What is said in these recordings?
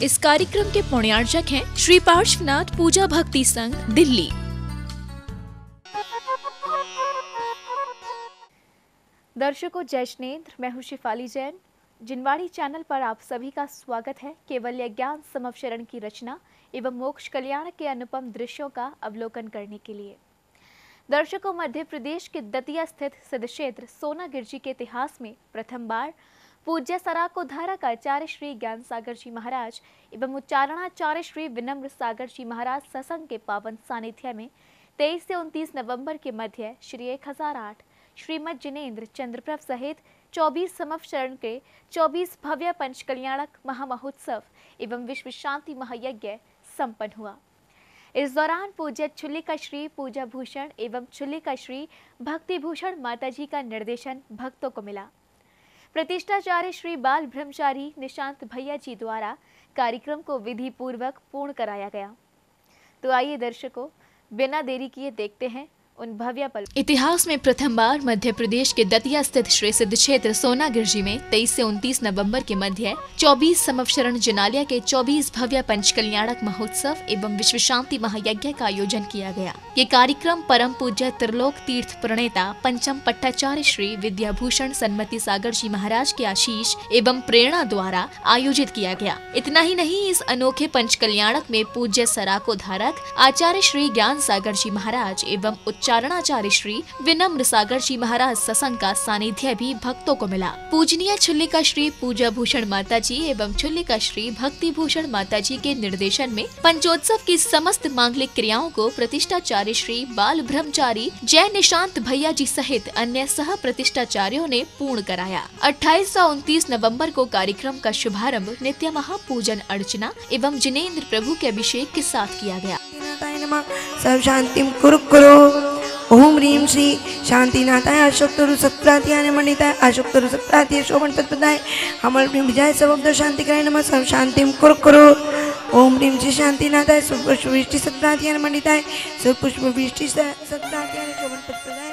इस कार्यक्रम के पुण्यार्चक हैं श्री पार्श्वनाथ पूजा भक्ति संघ दिल्ली। दर्शकों जय श्नेन्द्र, मैं हूँ शिफाली जैन। जिनवाणी चैनल पर आप सभी का स्वागत है। केवल्य ज्ञान समवशरण की रचना एवं मोक्ष कल्याण के अनुपम दृश्यों का अवलोकन करने के लिए। दर्शकों, मध्य प्रदेश के दतिया स्थित सिद्ध क्षेत्र सोनागिर जी के इतिहास में प्रथम बार पूज्य सराकोद्धारक आचार्य श्री ज्ञान सागर जी महाराज एवं उच्चारणाचार्य श्री विनम्र सागर जी महाराज सत्संग के पावन सानिध्य में 23 से 29 नवंबर के मध्य श्री 1008 श्रीमद जिनेन्द्र चंद्रप्रभ सहित 24 समवशरण के 24 भव्य पंचकल्याणक महामहोत्सव एवं विश्व शांति महायज्ञ संपन्न हुआ। इस दौरान पूज्य चुल्लिका श्री पूजा भूषण एवं चुल्लिका श्री भक्ति भूषण माताजी का निर्देशन भक्तों को मिला। प्रतिष्ठाचार्य श्री बाल ब्रह्मचारी निशांत भैया जी द्वारा कार्यक्रम को विधि पूर्वक पूर्ण कराया गया। तो आइए दर्शकों, बिना देरी किए देखते हैं उन भव्य पल। इतिहास में प्रथम बार मध्य प्रदेश के दतिया स्थित श्री सिद्ध क्षेत्र सोनागिर जी में 23 से 29 नवंबर के मध्य 24 समवशरण जिनालय के 24 भव्य पंचकल्याणक महोत्सव एवं विश्व शांति महायज्ञ का आयोजन किया गया। ये कार्यक्रम परम पूज्य त्रिलोक तीर्थ प्रणेता पंचम पट्टाचार्य श्री विद्याभूषण सन्मति सागर जी महाराज के आशीष एवं प्रेरणा द्वारा आयोजित किया गया। इतना ही नहीं, इस अनोखे पंचकल्याणक में पूज्य सराकोद्धारक आचार्य श्री ज्ञान सागर जी महाराज एवं उच्चारणाचार्य श्री विनम्र सागर जी महाराज सत्संग का सानिध्य भी भक्तों को मिला। पूजनीय चुल्लिका श्री पूजा भूषण माता जी एवं चुल्लिका श्री भक्ति भूषण माता जी के निर्देशन में पंचोत्सव की समस्त मांगलिक क्रियाओं को प्रतिष्ठाचार्य श्री बाल ब्रह्मचारी जय निशांत भैया जी सहित अन्य सह प्रतिष्ठाचार्यों ने पूर्ण कराया। 28 से 29 नवंबर को कार्यक्रम का शुभारंभ नित्य महापूजन अर्चना एवं जिनेन्द्र प्रभु के अभिषेक के साथ किया गया। सब शांतिम कुरु कुरु। ओम ह्रीं श्री शांतिनाथाय अशोक्तरु सत्प्रात्याय मंडिताय अशोक्तरु सत्प्रात्याय शोभन तत्पदाय अमल प्रेम विजय सबब्द शांति कराय नमः। सब शांतिम कुरु कुरु। ओम ह्रीं श्री शांतिनाथाय सुपुष्प वृष्टि सत्प्रात्याय मंडिताय सुपुष्प वृष्टि सत्प्रात्याय शोभन तत्पदाय।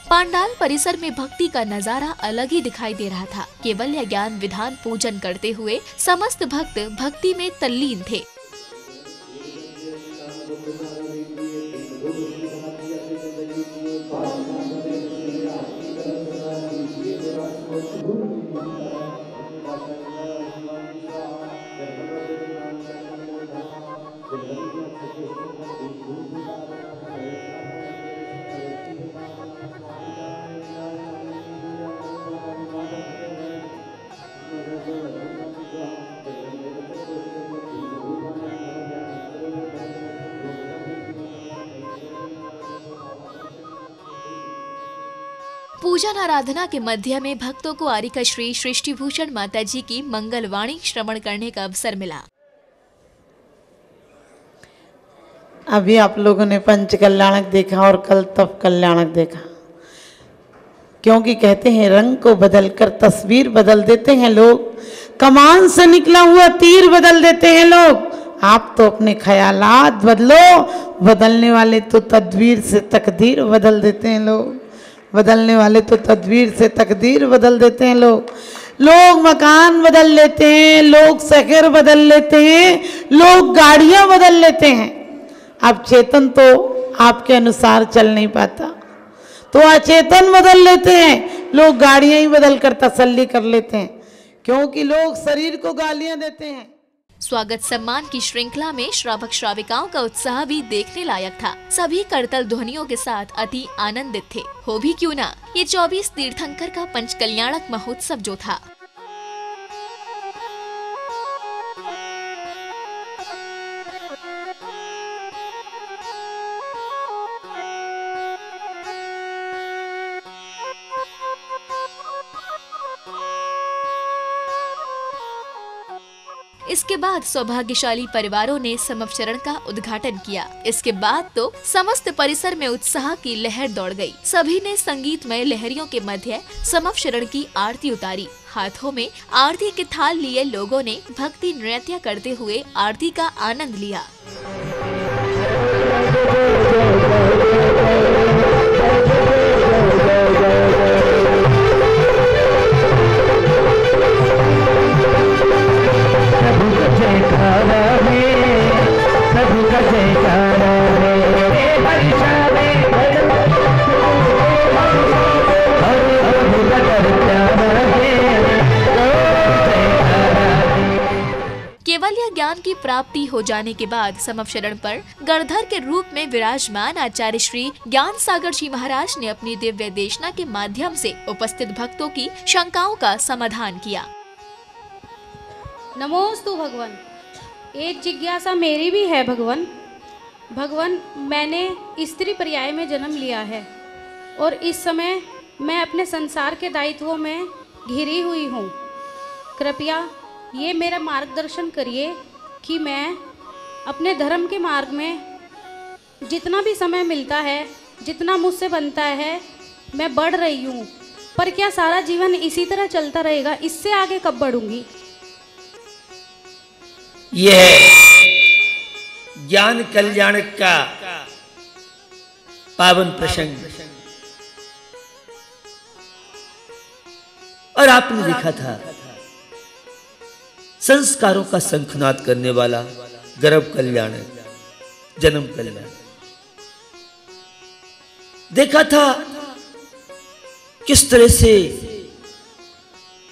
पांडाल परिसर में भक्ति का नजारा अलग ही दिखाई दे रहा था। केवल्य ज्ञान विधान पूजन करते हुए समस्त भक्त भक्ति में तल्लीन थे। पूजन आराधना के मध्य में भक्तों को आरिका श्री सृष्टि भूषण माता जी की मंगल वाणी श्रवण करने का अवसर मिला। अभी आप लोगों ने पंच कल्याणक देखा और कल तप कल्याणक देखा। क्योंकि कहते हैं रंग को बदलकर तस्वीर बदल देते हैं लोग, कमान से निकला हुआ तीर बदल देते हैं लोग। आप तो अपने ख्यालात बदलो, बदलने वाले तो तदबीर से तकदीर बदल देते हैं लोग। बदलने वाले तो तदबीर से तकदीर बदल देते हैं लोग। लोग मकान बदल लेते हैं, लोग शहर बदल लेते हैं, लोग गाड़ियां बदल लेते हैं। अब चेतन तो आपके अनुसार चल नहीं पाता, तो अचेतन बदल लेते हैं। लोग गाड़ियां ही बदल कर तसल्ली कर लेते हैं, क्योंकि लोग शरीर को गालियां देते हैं। स्वागत सम्मान की श्रृंखला में श्रावक श्राविकाओं का उत्साह भी देखने लायक था। सभी करतल ध्वनियों के साथ अति आनंदित थे। हो भी क्यों ना, ये 24 तीर्थंकर का पंचकल्याणक महोत्सव जो था। इसके बाद सौभाग्यशाली परिवारों ने समवशरण का उद्घाटन किया। इसके बाद तो समस्त परिसर में उत्साह की लहर दौड़ गई। सभी ने संगीतमय लहरियों के मध्य समवशरण की आरती उतारी। हाथों में आरती के थाल लिए लोगों ने भक्ति नृत्य करते हुए आरती का आनंद लिया। जय ज्ञान की प्राप्ति हो जाने के बाद समवशरण पर गणधर के रूप में विराजमान आचार्य श्री ज्ञान सागर जी महाराज ने अपनी दिव्य देशना के माध्यम से उपस्थित भक्तों की शंकाओं का समाधान किया। नमोस्तु भगवान। एक जिज्ञासा मेरी भी है भगवान। भगवान, मैंने स्त्री पर्याय में जन्म लिया है और इस समय मैं अपने संसार के दायित्वों में घिरी हुई हूँ। कृपया ये मेरा मार्गदर्शन करिए कि मैं अपने धर्म के मार्ग में जितना भी समय मिलता है, जितना मुझसे बनता है, मैं बढ़ रही हूँ, पर क्या सारा जीवन इसी तरह चलता रहेगा? इससे आगे कब बढ़ूंगी? यह ज्ञान कल्याण का पावन प्रसंग और आपने देखा था संस्कारों का शंखनाद करने वाला गर्भ कल्याण, जन्म कल्याण। देखा था किस तरह से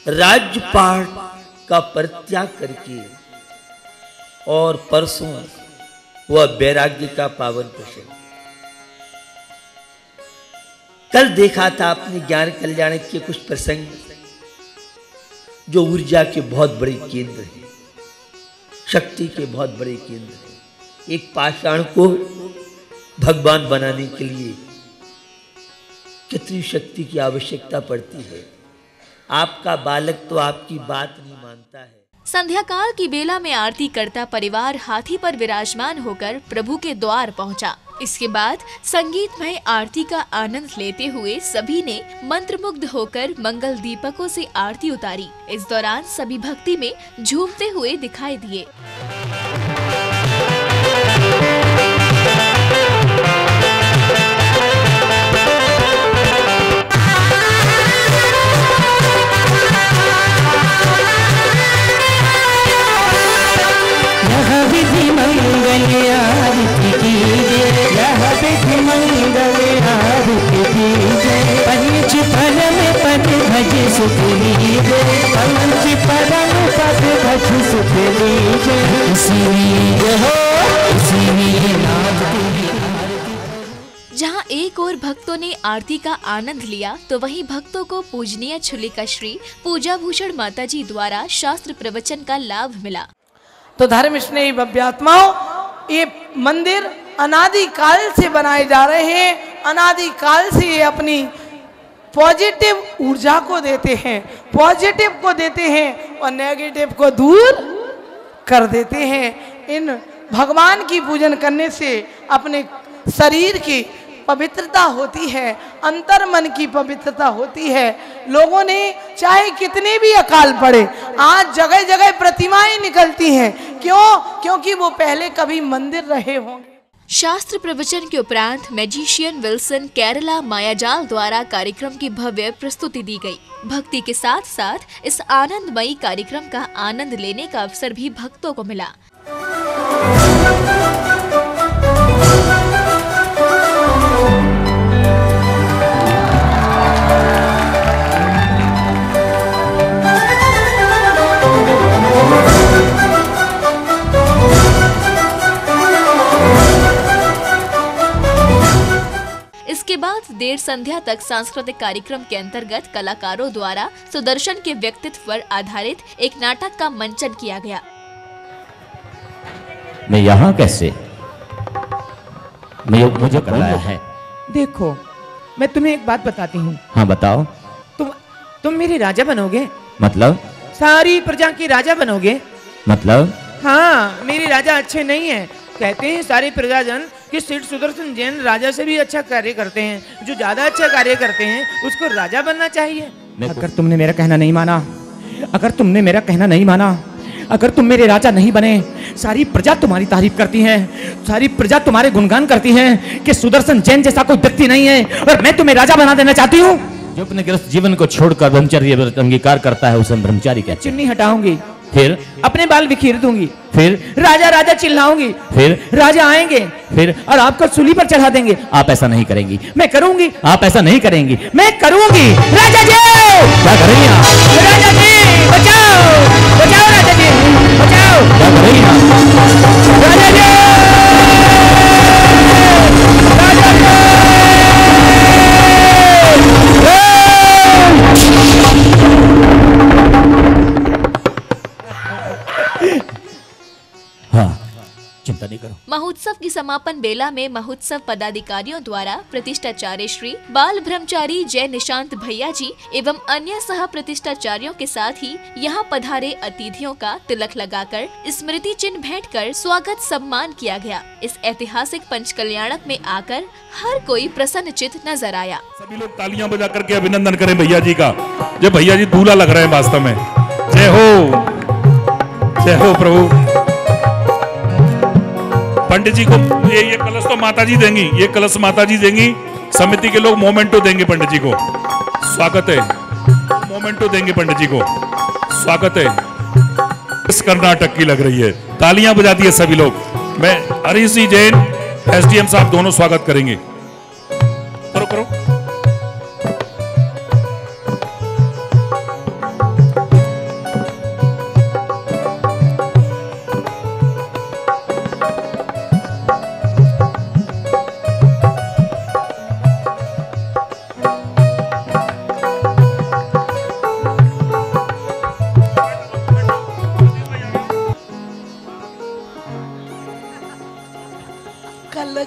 राज्यपाट का परित्याग करके और परसों वह वैराग्य का पावन प्रसंग। कल देखा था अपने ज्ञान कल्याण के कुछ प्रसंग जो ऊर्जा के बहुत बड़े केंद्र हैं, शक्ति के बहुत बड़े केंद्र हैं। एक पाषाण को भगवान बनाने के लिए कितनी शक्ति की आवश्यकता पड़ती है। आपका बालक तो आपकी बात नहीं मानता है। संध्या काल की बेला में आरती करता परिवार हाथी पर विराजमान होकर प्रभु के द्वार पहुंचा। इसके बाद संगीतमय आरती का आनंद लेते हुए सभी ने मंत्रमुग्ध होकर मंगल दीपकों से आरती उतारी। इस दौरान सभी भक्ति में झूमते हुए दिखाई दिए। जहां एक और भक्तों ने आरती का आनंद लिया तो वहीं भक्तों को पूजनीय छुलिका श्री पूजा भूषण माता जी द्वारा शास्त्र प्रवचन का लाभ मिला। तो धर्म स्नेही भव्यात्माओं, ये मंदिर अनादि काल से बनाए जा रहे हैं। अनादि काल से ये अपनी पॉजिटिव ऊर्जा को देते हैं, पॉजिटिव को देते हैं और नेगेटिव को दूर कर देते हैं। इन भगवान की पूजन करने से अपने शरीर की पवित्रता होती है, अंतर मन की पवित्रता होती है। लोगों ने चाहे कितने भी अकाल पड़े, आज जगह जगह प्रतिमाएं निकलती हैं। क्यों? क्योंकि वो पहले कभी मंदिर रहे होंगे। शास्त्र प्रवचन के उपरांत मैजिशियन विल्सन केरला मायाजाल द्वारा कार्यक्रम की भव्य प्रस्तुति दी गई। भक्ति के साथ साथ इस आनंदमयी कार्यक्रम का आनंद लेने का अवसर भी भक्तों को मिला। इसके बाद देर संध्या तक सांस्कृतिक कार्यक्रम के अंतर्गत कलाकारों द्वारा सुदर्शन के व्यक्तित्व पर आधारित एक नाटक का मंचन किया गया। मैं यहाँ कैसे? मुझे कर लाया है। देखो, मैं तुम्हें एक बात बताती हूँ। हाँ बताओ। तुम मेरे राजा बनोगे। मतलब? सारी प्रजा के राजा बनोगे। मतलब? हाँ, मेरे राजा अच्छे नहीं हैं। कहते हैं सारे प्रजाजन कि सेठ सुदर्शन जैन राजा से भी अच्छा कार्य करते हैं। जो ज्यादा अच्छा कार्य करते हैं उसको राजा बनना चाहिए। अगर तुमने मेरा कहना नहीं माना, अगर तुम मेरे राजा नहीं बने, सारी प्रजा तुम्हारी तारीफ करती है, सारी प्रजा तुम्हारे गुणगान करती है कि सुदर्शन जैन जैसा कोई व्यक्ति नहीं है और मैं तुम्हें राजा बना देना चाहती हूँ। जो अपने गृहस्थ जीवन को छोड़कर ब्रह्मचर्य अंगीकार करता है उसे ब्रह्मचारी कहते हैं। चुन्नी हटाऊंगी, फिर अपने बाल बिखेर दूंगी, फिर राजा राजा चिल्लाऊंगी, फिर राजा आएंगे, फिर और आपको सूली पर चढ़ा देंगे। आप ऐसा नहीं करेंगी। मैं करूंगी। आप ऐसा नहीं करेंगी। मैं करूंगी। राजा जी, क्या कर रही हैं आप? राजा जी, बचाओ, बचाओ राजा जी, बचाओ। क्या कर रही हैं? करो। महोत्सव की समापन बेला में महोत्सव पदाधिकारियों द्वारा प्रतिष्ठाचार्य श्री बाल ब्रह्मचारी जय निशांत भैया जी एवं अन्य सह प्रतिष्ठाचार्यों के साथ ही यहाँ पधारे अतिथियों का तिलक लगाकर स्मृति चिन्ह भेंट कर स्वागत सम्मान किया गया। इस ऐतिहासिक पंचकल्याणक में आकर हर कोई प्रसन्नचित नजर आया। सभी लोग तालियां बजा करके अभिनंदन करें भैया जी का। जय भैया जी दूल्हा लग रहे हैं वास्तव में। जय हो प्रभु। पंडित जी को ये कलश तो माता जी देंगी, ये कलश माता जी देंगी। समिति के लोग मोमेंटो देंगे पंडित जी को। स्वागत है। मोमेंटो देंगे पंडित जी को। स्वागत है। इस कर्नाटक की लग रही है। तालियां बजाती है सभी लोग। मैं हरीश जी जैन एसडीएम साहब दोनों स्वागत करेंगे। करो करो।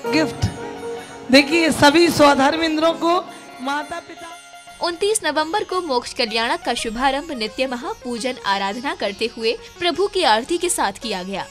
गिफ्ट देखिए सभी स्वधर्मिंद्रों को माता पिता। 29 नवंबर को मोक्ष कल्याणक का शुभारंभ नित्य महापूजन आराधना करते हुए प्रभु की आरती के साथ किया गया।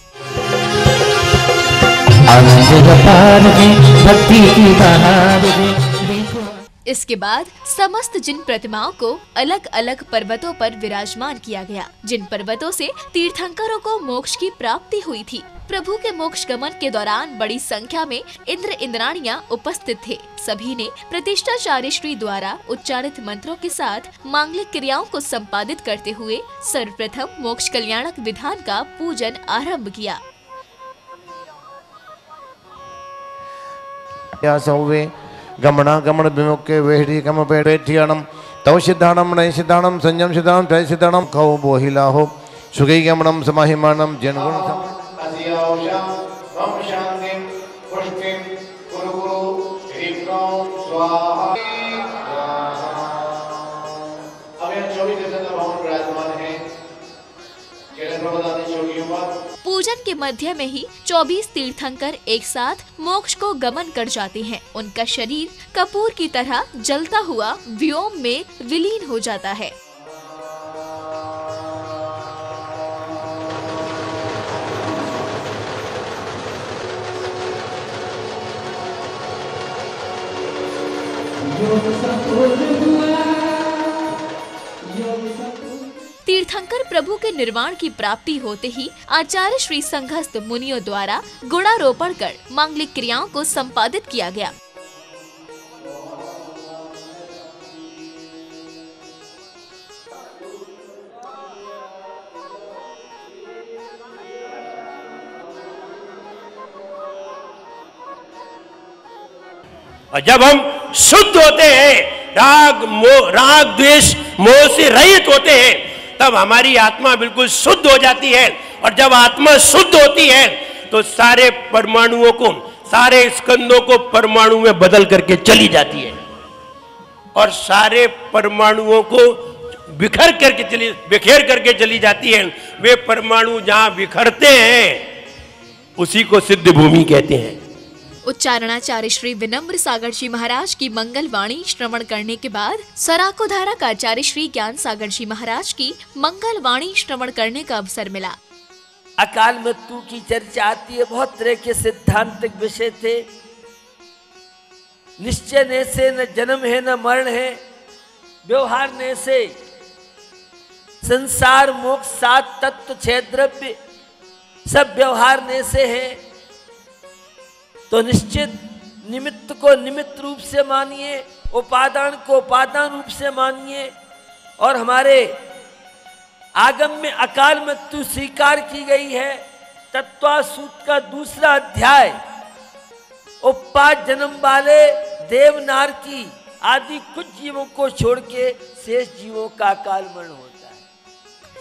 इसके बाद समस्त जिन प्रतिमाओं को अलग अलग पर्वतों पर विराजमान किया गया, जिन पर्वतों से तीर्थंकरों को मोक्ष की प्राप्ति हुई थी। प्रभु के मोक्ष गमन के दौरान बड़ी संख्या में इंद्र इंद्राणियां उपस्थित थे। सभी ने प्रतिष्ठाचार्य श्री द्वारा उच्चारित मंत्रों के साथ मांगलिक क्रियाओं को संपादित करते हुए सर्वप्रथम मोक्ष कल्याणक विधान का पूजन आरंभ किया। गमना गमन विमुखे वेहड़ी कम पेठियाणम तव सिद्धाणम नय सिद्धाणम संयम सिद्धाणम तय सिद्धाणम खौ बोहिला हो सुगई गमनम समाहिमानम जनगुण पूजन के मध्य में ही 24 तीर्थंकर एक साथ मोक्ष को गमन कर जाते हैं। उनका शरीर कपूर की तरह जलता हुआ व्योम में विलीन हो जाता है। तीर्थंकर प्रभु के निर्वाण की प्राप्ति होते ही आचार्य श्री संघस्थ मुनियों द्वारा गुणारोपण कर मांगलिक क्रियाओं को संपादित किया गया। और जब हम शुद्ध होते हैं, राग द्वेष मोह से रहित होते हैं, तब हमारी आत्मा बिल्कुल शुद्ध हो जाती है। और जब आत्मा शुद्ध होती है तो सारे परमाणुओं को, सारे स्कंदों को परमाणु में बदल करके चली जाती है और सारे परमाणुओं को बिखेर करके चली जाती है। वे परमाणु जहां बिखरते हैं उसी को सिद्ध भूमि कहते हैं। उच्चारणाचार्य श्री विनम्र सागर जी महाराज की मंगल वाणी श्रवण करने के बाद सराकोधारक आचार्य श्री ज्ञान सागर जी महाराज की मंगल वाणी श्रवण करने का अवसर मिला। अकाल मृत्यु की चर्चा आती है, बहुत तरह के सिद्धांतिक विषय थे। निश्चय ने से न जन्म है न मरण है, व्यवहार ने से संसार मोक्ष सात तत्व छह द्रव्य सब व्यवहार ने से है। तो निश्चित निमित्त को निमित्त रूप से मानिए, उपादान को उपादान रूप से मानिए। और हमारे आगम में अकाल मृत्यु स्वीकार की गई है। तत्वासूत्र का दूसरा अध्याय, उपपात जन्म वाले देव नार की आदि कुछ जीवों को छोड़ के शेष जीवों का अकाल मरण होता है।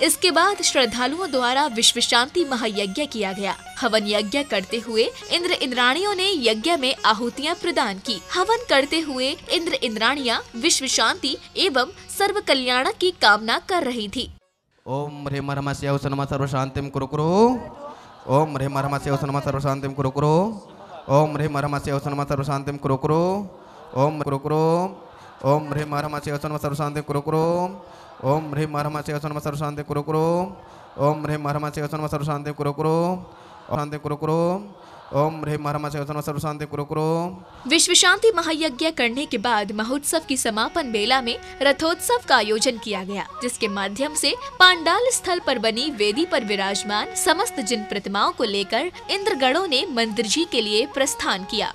इसके बाद श्रद्धालुओं द्वारा विश्व शांति महायज्ञ किया गया। हवन यज्ञ करते हुए इंद्र इंद्राणियों ने यज्ञ में आहुतियां प्रदान की। हवन करते हुए इंद्र इंद्राणियां विश्व शांति एवं सर्व कल्याण की कामना कर रही थी। ओम ह्रीं ह्रमस्य सर्व शांतिम कुरु कुरु। ओम ह्रीं हरमस्य वसनमा सर्वशांतिं कुरु कुरु। ओम ह्रीं हरमस्य वसनमा सर्वशांतिं कुरु कुरु। ओम कुरु कुरु। ओम ह्रीं हरमस्य वसनमा सर्वशांतिं कुरु कुरु। ओम ह्रीं हरमस्य वसनमा सर्वशांतिं कुरु कुरु। ओम ह्रीं हरमस्य वसनमा सर्वशांतिं कुरु कुरु। शांति कुरु कुरु। ओम ह्रीं हरमस्य वसनमा सर्वशांतिं कुरु कुरु। विश्व शांति महायज्ञ करने के बाद महोत्सव की समापन बेला में रथोत्सव का आयोजन किया गया, जिसके माध्यम से पांडाल स्थल पर बनी वेदी पर विराजमान समस्त जिन प्रतिमाओं को लेकर इंद्रगणों ने मंदिर जी के लिए प्रस्थान किया।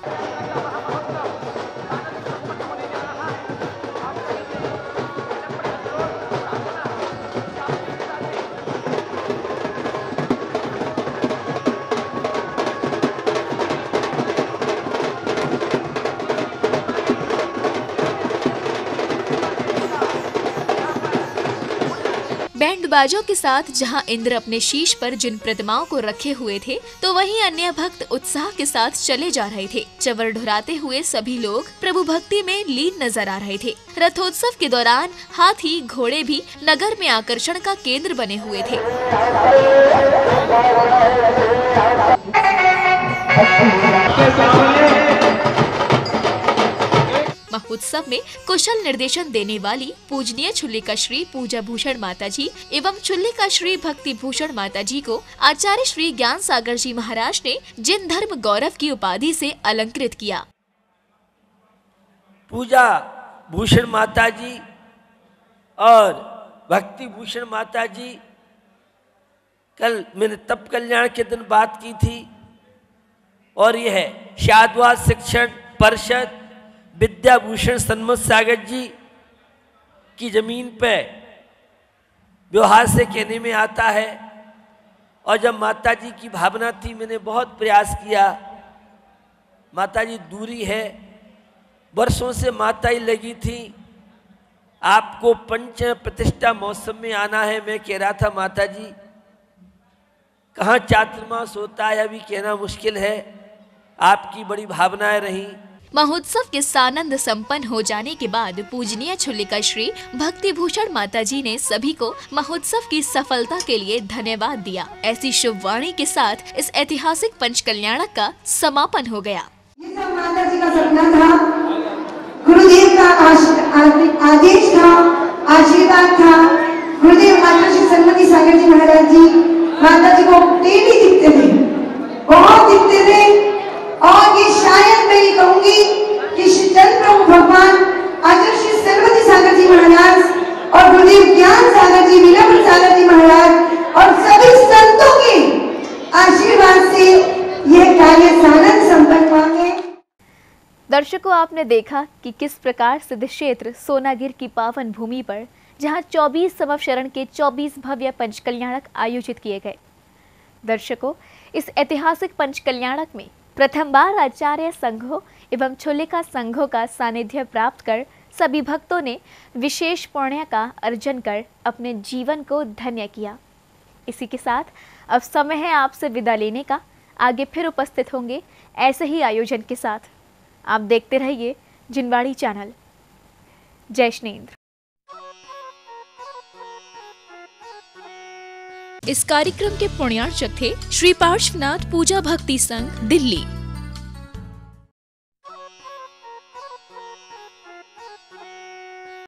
बैंड बाजों के साथ जहां इंद्र अपने शीश पर जिन प्रतिमाओं को रखे हुए थे, तो वहीं अन्य भक्त उत्साह के साथ चले जा रहे थे। चवर ढुराते हुए सभी लोग प्रभु भक्ति में लीन नजर आ रहे थे। रथोत्सव के दौरान हाथी घोड़े भी नगर में आकर्षण का केंद्र बने हुए थे। महोत्सव में कुशल निर्देशन देने वाली पूजनीय चुल्लिका श्री पूजा भूषण माता जी एवं चुल्लिका श्री भक्ति भूषण माता जी को आचार्य श्री ज्ञान सागर जी महाराज ने जिन धर्म गौरव की उपाधि से अलंकृत किया। पूजा भूषण माता जी और भक्ति भूषण माता जी, कल मैंने तप कल्याण के दिन बात की थी, और यह शाद्वाद शिक्षण परिषद विद्याभूषण सन्मत सागर जी की जमीन पे व्यवहार से कहने में आता है। और जब माता जी की भावना थी, मैंने बहुत प्रयास किया। माता जी दूरी है, वर्षों से माता ही लगी थी, आपको पंच प्रतिष्ठा मौसम में आना है। मैं कह रहा था माता जी कहाँ चातुर्मास होता है, अभी कहना मुश्किल है। आपकी बड़ी भावनाएं रही। महोत्सव के सानंद संपन्न हो जाने के बाद पूजनीय चुल्लिका श्री भक्ति भूषण माता जी ने सभी को महोत्सव की सफलता के लिए धन्यवाद दिया। ऐसी शुभ वाणी के साथ इस ऐतिहासिक पंचकल्याणक का समापन हो गया। ये सब माता जी का सपना था, गुरुदेव का आदेश था, आशीर्वाद था। गुरुदेव माता श्री सन्मति सागर जी महाराज जी माता जी को डेली दिखते थे, बहुत दिखते थे। और ये शायद मैं ये कहूंगी कि श्री चंद्र प्रभु भगवान आचार्य श्री सन्मति सागर जी महाराज और गुरुदेव ज्ञान सागर जी, वीरभद्र सागर जी महाराज और सभी संतों के आशीर्वाद से यह कार्य सानंद संपन्न हुआ है। दर्शकों, आपने देखा कि किस प्रकार सिद्ध क्षेत्र सोनागिर की पावन भूमि पर जहां 24 संवत्सरण के 24 भव्य पंचकल्याणक आयोजित किए गए। दर्शकों, इस ऐतिहासिक पंचकल्याणक में प्रथम बार आचार्य संघों एवं चुल्लिका संघों का सानिध्य प्राप्त कर सभी भक्तों ने विशेष पुण्य का अर्जन कर अपने जीवन को धन्य किया। इसी के साथ अब समय है आपसे विदा लेने का। आगे फिर उपस्थित होंगे ऐसे ही आयोजन के साथ। आप देखते रहिए जिनवाड़ी चैनल। जय श्रीनेंद्र। इस कार्यक्रम के पुण्यार्चक थे श्री पार्श्वनाथ पूजा भक्ति संघ, दिल्ली।